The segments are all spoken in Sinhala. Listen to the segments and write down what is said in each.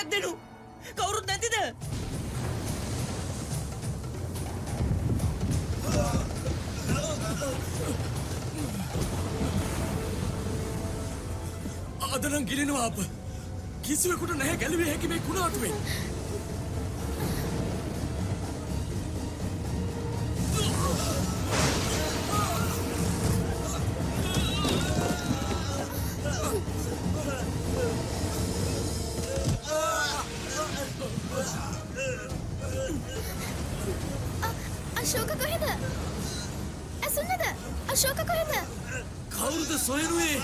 සහයක් දෙනු. කවුරුත් නැතිද? අද නම් ගිලිනවා අප. කිසිවෙකුට නැහැ ගැලවිය හැකි මේ කුණාටුවෙන්. අශෝක කොහෙද? ඇසුන්නද? අශෝක කොහෙද? කවුරුද සොයනුවේ?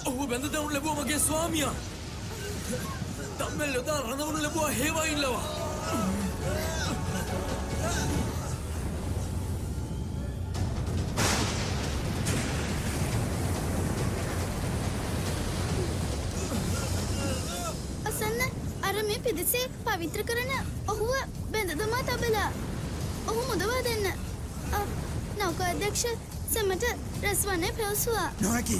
ඔහු බැඳ දවුන් ලැබුවා මගේ ස්වාමියා. තම්මෙල් යොදා රඳවනු ලැබුවා හේවා ඉල්ලවා. අසන්න අර මේ පිදසේ පවිත්‍ර කරන ඔහුව බැඳ දමා තබලා. ඔහු මුදවා දෙන්න. නෞකා අධ්‍යක්ෂ සමට රැස්වන්නේ පැවසුවා. නොහැකි.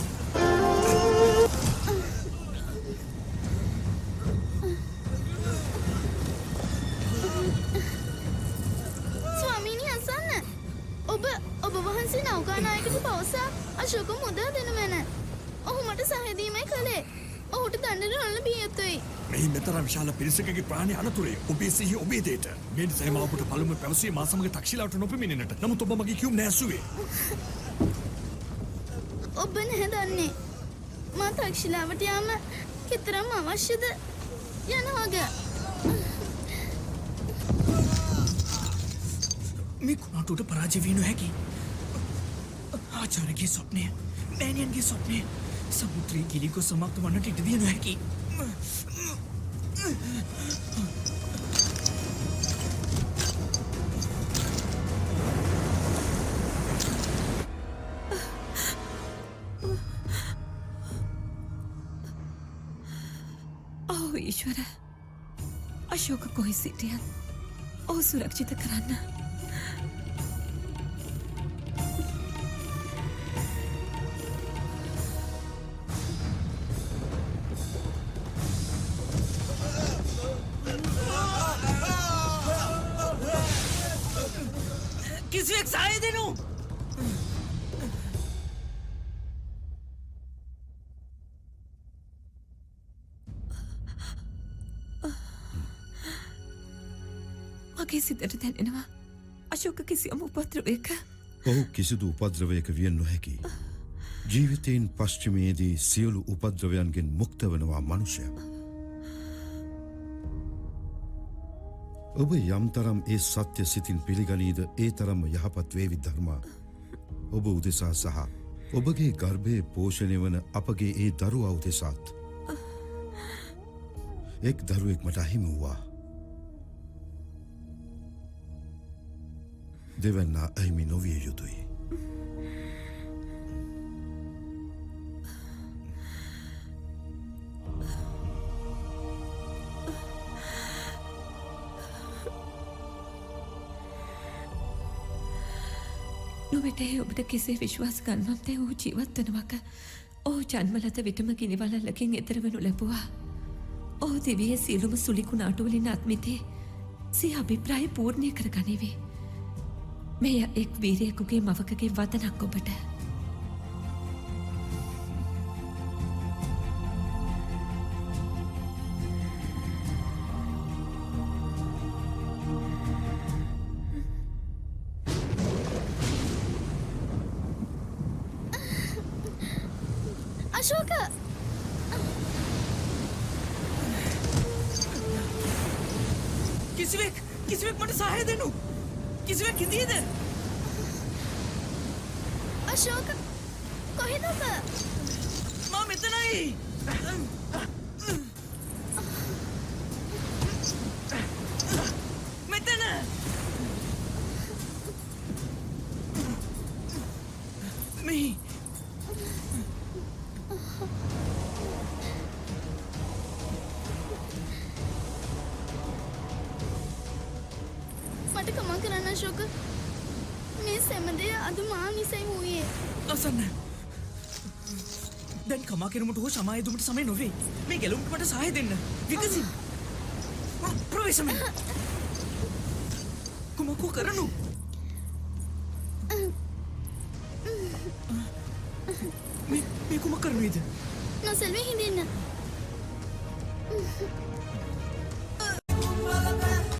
ස්වාමීනි අසන්න. ඔබ වහන්සේ නෞකා නායකට පවසා අශෝක මුදා දෙනු මැන. ඔහු මට සහදීමයි කළේ. ඔහුට දඬුවම් නොලන බිය යුතුයි. මේ මෙතරම් විශාල පිරිසකගේ ප්‍රාණය අනතුරේ ඔබේ සිහිය ඔබේ දේට. මේ නිසා මම ඔබට පළමුව පැවසුවේ මා සමග තක්ෂිලාවට නොපෙමිණෙන්නට. නමුත් ඔබ මගේ කියුම් නැසුවේ. ඔබ නැහැ දන්නේ. මා තක්ෂිලාවට යාම කෙතරම් අවශ්‍යද යන වග. මේ කුණාටුවට පරාජය විය නොහැකි. ආචාර්යගේ ස්වප්නය, මෑණියන්ගේ ස්වප්නය සමුද්‍රයේ ගිලිගොස් සමාප්ත වන්නට ඉඩ දිය නොහැකි. ඊශ්වර අශෝක කොහි සිටියත් ඔහු සුරක්ෂිත කරන්න. කිසිවෙක් සහාය දෙනු. මගේ සිතට දැනෙනවා අශෝක කිසියම් උපද්‍රවයක. ඔහු කිසිදු උපද්‍රවයක විය නොහැකි. ජීවිතයෙන් පශ්චිමයේදී සියලු උපද්‍රවයන්ගෙන් මුක්ත වනවා මනුෂ්‍යයා. ඔබ යම්තරම් ඒ සත්‍ය සිතින් පිළිගනීද ඒ තරම්ම යහපත් වේවි ධර්මා. ඔබ උදෙසා සහ ඔබගේ ගර්භයේ පෝෂණය වන අපගේ ඒ දරුවා උදෙසාත්. එක් දරුවෙක් මට අහිමි වූවා. දෙවන්නා අහිමි නොවිය යුතුයි. නොවෙටේ ඔබට කෙසේ විශ්වාස ගන්නවත්දේ ඔහු ජීවත් වනවක. ඔහු ජන්මලත විටම ගිනිවලල්ලකින් එතරවනු ලැබුවා. ඔහු දිවියේ සියලුම සුලිකුණාටුවලින් අත්මිතේ සිය අභිප්‍රාය පූර්ණය කර ගනිවේ. මෙය එක් වීරයෙකුගේ මවකගේ වදනක් ඔබට. අශෝක! කිසිවෙක් මට සහාය දෙනු. කිසිවෙක් ඉදීද? අශෝක කොහෙද ඔබ? මා මෙතනයි. මෙතන. මේ මට කමා කරන්න අශෝක. මේ සැමදේ අද මා නිසයි වූයේ. අසන්න. දැන් කමා කෙරුමට හෝ සමාය දුමට සමය නොවේ. මේ ගැලුම්ට මට සහාය දෙන්න. විකසින්. ප්‍රවේශමෙන් කුමකෝ කරනු මේ කුමක් කරනේද නොසල්වේ හිඳින්න